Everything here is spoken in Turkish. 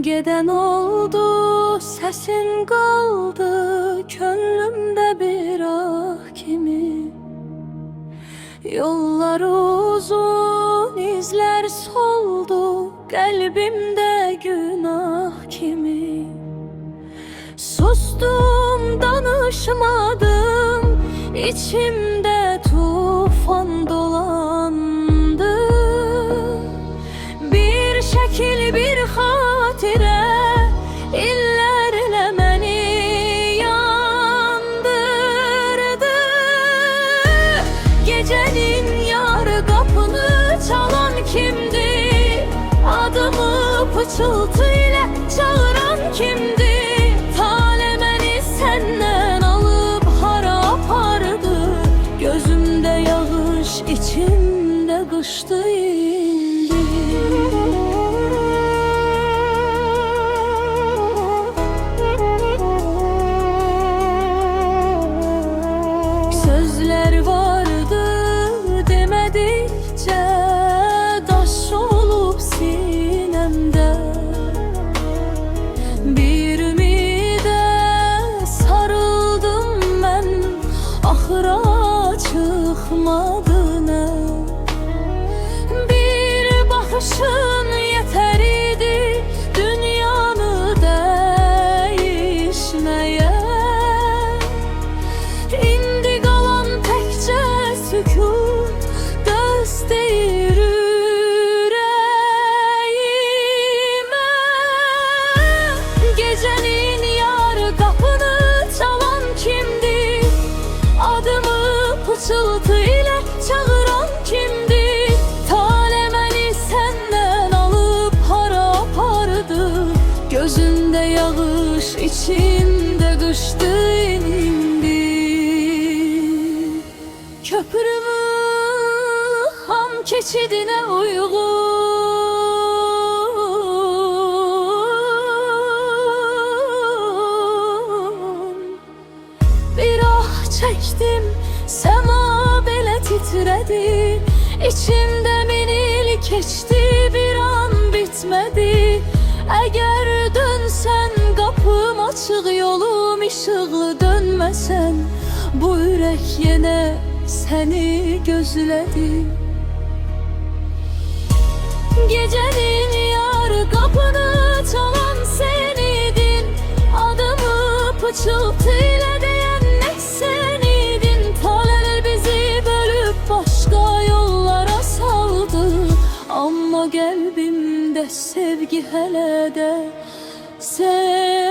Geden oldu, sesin kaldı könlümde bir ah kimi. Yollar uzun, izler soldu kalbimde günah kimi. Sustum, danışmadım, içimde tufan dolandı. Bir şekil, bir hatire illerle beni yandırdı. Gecenin yar kapını çalan kimdi? Adımı pıçıltıyla çağıran kimdi? Tale beni senden alıp hara apardı. Gözümde yağış, içimde kıştı indi. Sözler vardı demedikçe, taş olup sinemde. Bir ümide sarıldım ben, ahıra çıkmadı ne. Bir bakışın yeter idi dünyanı değişmeye. İndi kalan tekçe sükut, gösterir yüreğime. Gecenin yar kapını çalan kimdi? Adımı pıçıltıyla çağıran kimdi? Tale beni senden alıp hara apardı. Gözümde yağış, içimde kıştı indi. Köprümü ham keçidine uygun bir ah çektim, sema bele titredi. İçimde minil geçti, bir an bitmedi. Eğer dönsen kapım açık, yolum ışıklı, dönmesen bu yürek yine seni gözledi. Gecenin yar kapını çalan seniydin. Adımı pıçıltıyla diyen ne seniydin. Taleler bizi bölüp başka yollara saldı. Ama kalbimde sevgi hele de sen